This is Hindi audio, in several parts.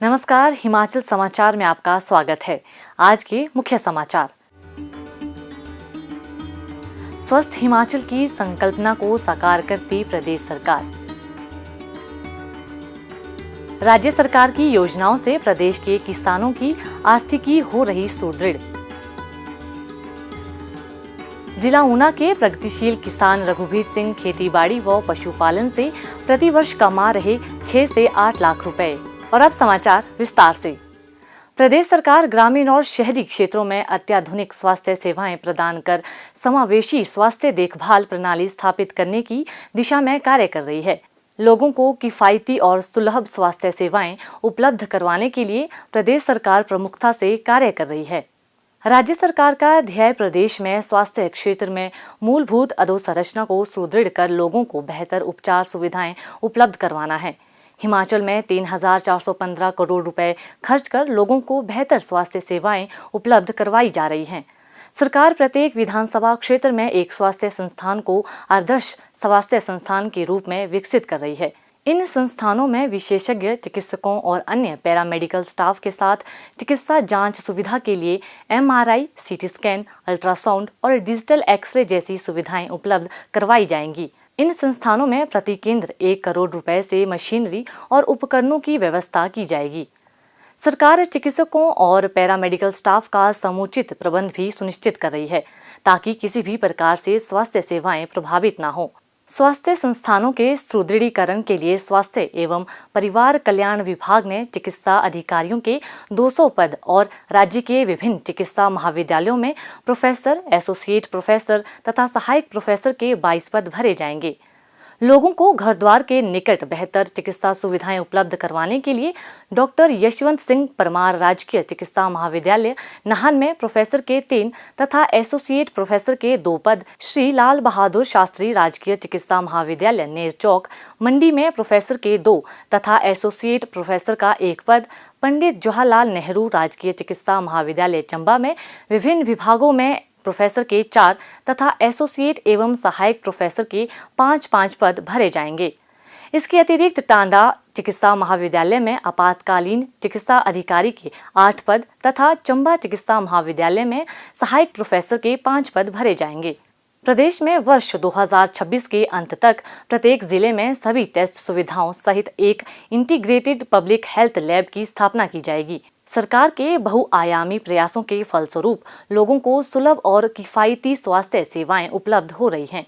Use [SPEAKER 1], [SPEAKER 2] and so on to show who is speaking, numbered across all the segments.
[SPEAKER 1] नमस्कार, हिमाचल समाचार में आपका स्वागत है। आज के मुख्य समाचार। स्वस्थ हिमाचल की संकल्पना को साकार करती प्रदेश सरकार। राज्य सरकार की योजनाओं से प्रदेश के किसानों की आर्थिकी हो रही सुदृढ़। जिला ऊना के प्रगतिशील किसान रघुवीर सिंह खेतीबाड़ी व पशुपालन से प्रतिवर्ष कमा रहे 6 से 8 लाख रुपए। और अब समाचार विस्तार से। प्रदेश सरकार ग्रामीण और शहरी क्षेत्रों में अत्याधुनिक स्वास्थ्य सेवाएं प्रदान कर समावेशी स्वास्थ्य देखभाल प्रणाली स्थापित करने की दिशा में कार्य कर रही है। लोगों को किफायती और सुलभ स्वास्थ्य सेवाएं उपलब्ध करवाने के लिए प्रदेश सरकार प्रमुखता से कार्य कर रही है। राज्य सरकार का ध्येय प्रदेश में स्वास्थ्य क्षेत्र में मूलभूत अधोसंरचना को सुदृढ़ कर लोगों को बेहतर उपचार सुविधाएं उपलब्ध करवाना है। हिमाचल में 3,415 करोड़ रुपए खर्च कर लोगों को बेहतर स्वास्थ्य सेवाएं उपलब्ध करवाई जा रही हैं। सरकार प्रत्येक विधानसभा क्षेत्र में एक स्वास्थ्य संस्थान को आदर्श स्वास्थ्य संस्थान के रूप में विकसित कर रही है। इन संस्थानों में विशेषज्ञ चिकित्सकों और अन्य पैरामेडिकल स्टाफ के साथ चिकित्सा जांच सुविधा के लिए MRI, CT स्कैन, अल्ट्रासाउंड और डिजिटल एक्सरे जैसी सुविधाएं उपलब्ध करवाई जाएंगी। इन संस्थानों में प्रति केंद्र 1 करोड़ रुपए से मशीनरी और उपकरणों की व्यवस्था की जाएगी। सरकार चिकित्सकों और पैरामेडिकल स्टाफ का समुचित प्रबंध भी सुनिश्चित कर रही है ताकि किसी भी प्रकार से स्वास्थ्य सेवाएं प्रभावित न हो। स्वास्थ्य संस्थानों के सुदृढ़ीकरण के लिए स्वास्थ्य एवं परिवार कल्याण विभाग ने चिकित्सा अधिकारियों के 200 पद और राज्य के विभिन्न चिकित्सा महाविद्यालयों में प्रोफेसर, एसोसिएट प्रोफेसर तथा सहायक प्रोफेसर के 22 पद भरे जाएंगे। लोगों को घर द्वार के निकट बेहतर चिकित्सा सुविधाएं उपलब्ध करवाने के लिए डॉक्टर यशवंत सिंह परमार राजकीय चिकित्सा महाविद्यालय नाहन में प्रोफेसर के 3 तथा एसोसिएट प्रोफेसर के 2 पद, श्री लाल बहादुर शास्त्री राजकीय चिकित्सा महाविद्यालय नेरचौक मंडी में प्रोफेसर के 2 तथा एसोसिएट प्रोफेसर का 1 पद, पंडित जवाहरलाल नेहरू राजकीय चिकित्सा महाविद्यालय चंबा में विभिन्न विभागों में प्रोफेसर के 4 तथा एसोसिएट एवं सहायक प्रोफेसर के 5-5 पद भरे जाएंगे। इसके अतिरिक्त टांडा चिकित्सा महाविद्यालय में आपातकालीन चिकित्सा अधिकारी के 8 पद तथा चंबा चिकित्सा महाविद्यालय में सहायक प्रोफेसर के 5 पद भरे जाएंगे। प्रदेश में वर्ष 2026 के अंत तक प्रत्येक जिले में सभी टेस्ट सुविधाओं सहित एक इंटीग्रेटेड पब्लिक हेल्थ लैब की स्थापना की जाएगी। सरकार के बहुआयामी प्रयासों के फलस्वरूप लोगों को सुलभ और किफायती स्वास्थ्य सेवाएं उपलब्ध हो रही हैं।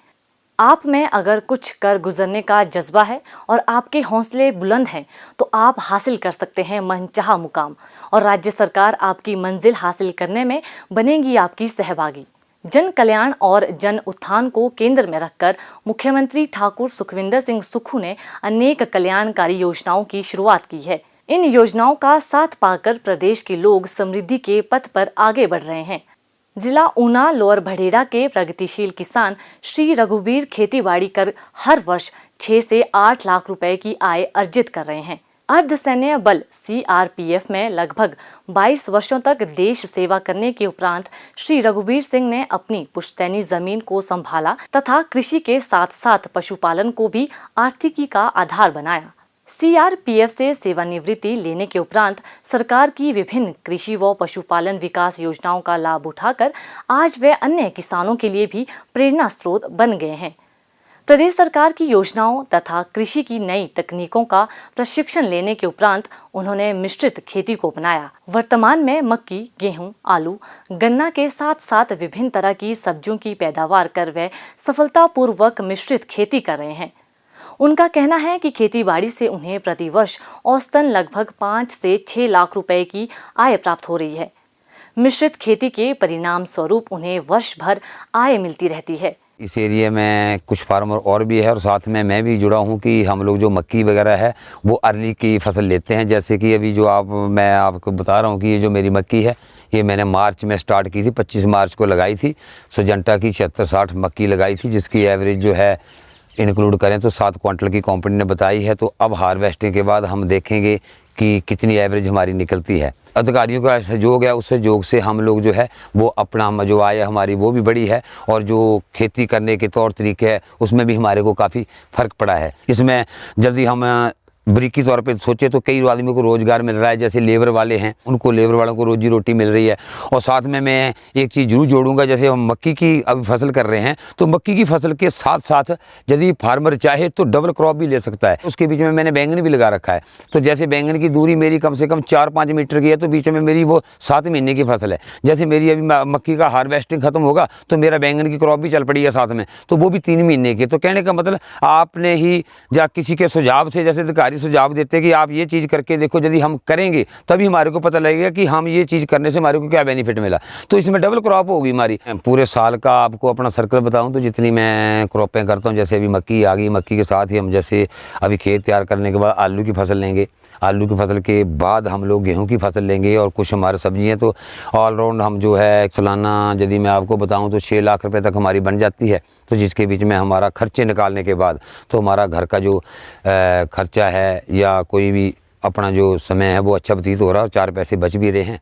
[SPEAKER 1] आप में अगर कुछ कर गुजरने का जज्बा है और आपके हौसले बुलंद हैं तो आप हासिल कर सकते हैं मनचाहा मुकाम और राज्य सरकार आपकी मंजिल हासिल करने में बनेगी आपकी सहभागी। जन कल्याण और जन उत्थान को केंद्र में रखकर मुख्यमंत्री ठाकुर सुखविंदर सिंह सुक्खू ने अनेक कल्याणकारी योजनाओं की शुरुआत की है। इन योजनाओं का साथ पाकर प्रदेश के लोग समृद्धि के पथ पर आगे बढ़ रहे हैं। जिला ऊना लोअर भड़ेरा के प्रगतिशील किसान श्री रघुवीर खेतीबाड़ी कर हर वर्ष 6 से 8 लाख रुपए की आय अर्जित कर रहे हैं। अर्धसैन्य बल CRPF में लगभग 22 वर्षों तक देश सेवा करने के उपरांत श्री रघुवीर सिंह ने अपनी पुश्तैनी जमीन को संभाला तथा कृषि के साथ साथ पशुपालन को भी आर्थिकी का आधार बनाया। CRPF से सेवानिवृत्ति लेने के उपरांत सरकार की विभिन्न कृषि व पशुपालन विकास योजनाओं का लाभ उठाकर आज वे अन्य किसानों के लिए भी प्रेरणा स्रोत बन गए हैं। प्रदेश सरकार की योजनाओं तथा कृषि की नई तकनीकों का प्रशिक्षण लेने के उपरांत उन्होंने मिश्रित खेती को अपनाया। वर्तमान में मक्की, गेहूं, आलू, गन्ना के साथ साथ विभिन्न तरह की सब्जियों की पैदावार कर वे सफलतापूर्वक मिश्रित खेती कर रहे हैं। उनका कहना है कि खेतीबाड़ी से उन्हें प्रतिवर्ष औसतन लगभग 5 से 6 लाख रुपए की आय प्राप्त हो रही है। मिश्रित खेती के परिणाम स्वरूप उन्हें वर्ष भर आय मिलती रहती है।
[SPEAKER 2] इस एरिया में कुछ फार्मर और भी है और साथ में मैं भी जुड़ा हूँ कि हम लोग जो मक्की वगैरह है वो अर्ली की फसल लेते हैं। जैसे कि अभी जो मैं आपको बता रहा हूँ कि ये जो मेरी मक्की है ये मैंने मार्च में स्टार्ट की थी, 25 मार्च को लगाई थी। सुजंटा की 76-60 मक्की लगाई थी जिसकी एवरेज जो है इंक्लूड करें तो 7 क्विंटल की कंपनी ने बताई है। तो अब हार्वेस्टिंग के बाद हम देखेंगे कि कितनी एवरेज हमारी निकलती है। अधिकारियों का सहयोग है, उस सहयोग से हम लोग जो है वो अपना जो आय हमारी वो भी बढ़ी है और जो खेती करने के तौर तरीके हैं उसमें भी हमारे को काफ़ी फ़र्क पड़ा है। इसमें जल्दी हम बरीकी तौर पे सोचे तो कई आदमियों को रोजगार मिल रहा है, जैसे लेबर वाले हैं उनको, लेबर वालों को रोजी रोटी मिल रही है। और साथ में मैं एक चीज़ जरूर जोड़ूंगा, जैसे हम मक्की की अभी फसल कर रहे हैं तो मक्की की फसल के साथ साथ यदि फार्मर चाहे तो डबल क्रॉप भी ले सकता है। उसके बीच में मैंने बैंगन भी लगा रखा है। तो जैसे बैंगन की दूरी मेरी कम से कम 4-5 मीटर की है, तो बीच में मेरी वो 7 महीने की फसल है। जैसे मेरी अभी मक्की का हार्वेस्टिंग खत्म होगा तो मेरा बैंगन की क्रॉप भी चल पड़ी है साथ में, तो वो भी 3 महीने की। तो कहने का मतलब आपने ही या किसी के सुझाव से, जैसे अधिकारी सुझाव देते हैं कि आप ये चीज़ करके देखो, यदि हम करेंगे तभी हमारे को पता लगेगा कि हम ये चीज़ करने से हमारे को क्या बेनिफिट मिला। तो इसमें डबल क्रॉप होगी हमारी। पूरे साल का आपको अपना सर्कल बताऊं तो जितनी मैं क्रॉपें करता हूं, जैसे अभी मक्की आ गई, मक्की के साथ ही हम जैसे अभी खेत तैयार करने के बाद आलू की फसल लेंगे, आलू की फसल के बाद हम लोग गेहूं की फसल लेंगे, और कुछ हमारे सब्जियां। तो ऑलराउंड हम जो है सालाना यदि मैं आपको बताऊं तो 6 लाख रुपए तक हमारी बन जाती है। तो जिसके बीच में हमारा खर्चे निकालने के बाद तो हमारा घर का जो खर्चा है या कोई भी अपना जो समय है वो अच्छा व्यतीत हो रहा है और 4 पैसे बच भी रहे हैं।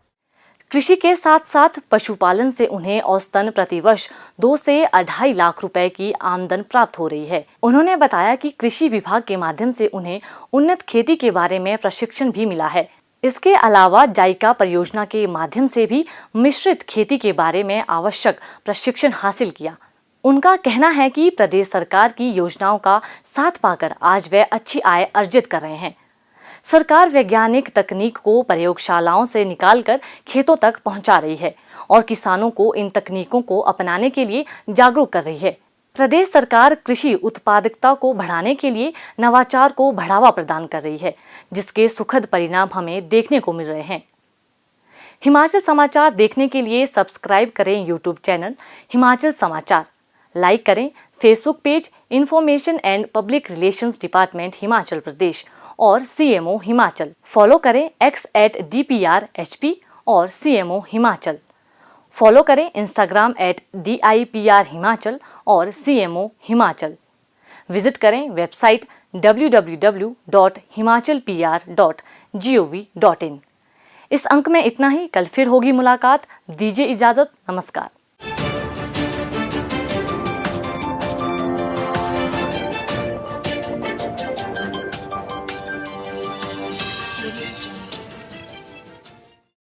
[SPEAKER 1] कृषि के साथ साथ पशुपालन से उन्हें औसतन प्रतिवर्ष 2 से 2.5 लाख रुपए की आमदन प्राप्त हो रही है। उन्होंने बताया कि कृषि विभाग के माध्यम से उन्हें उन्नत खेती के बारे में प्रशिक्षण भी मिला है। इसके अलावा जाइका परियोजना के माध्यम से भी मिश्रित खेती के बारे में आवश्यक प्रशिक्षण हासिल किया। उनका कहना है कि प्रदेश सरकार की योजनाओं का साथ पाकर आज वे अच्छी आय अर्जित कर रहे हैं। सरकार वैज्ञानिक तकनीक को प्रयोगशालाओं से निकालकर खेतों तक पहुंचा रही है और किसानों को इन तकनीकों को अपनाने के लिए जागरूक कर रही है। प्रदेश सरकार कृषि उत्पादकता को बढ़ाने के लिए नवाचार को बढ़ावा प्रदान कर रही है, जिसके सुखद परिणाम हमें देखने को मिल रहे हैं। हिमाचल समाचार देखने के लिए सब्सक्राइब करें YouTube channel Himachal Samachar, like करें Facebook page information and public relations department Himachal Pradesh और CMO हिमाचल, फॉलो करें x@DPRHP और CMO हिमाचल, फॉलो करें इंस्टाग्राम @DIPR हिमाचल और CMO हिमाचल, विजिट करें वेबसाइट www.himachalpr.gov.in। इस अंक में इतना ही, कल फिर होगी मुलाकात। दीजिए इजाजत, नमस्कार।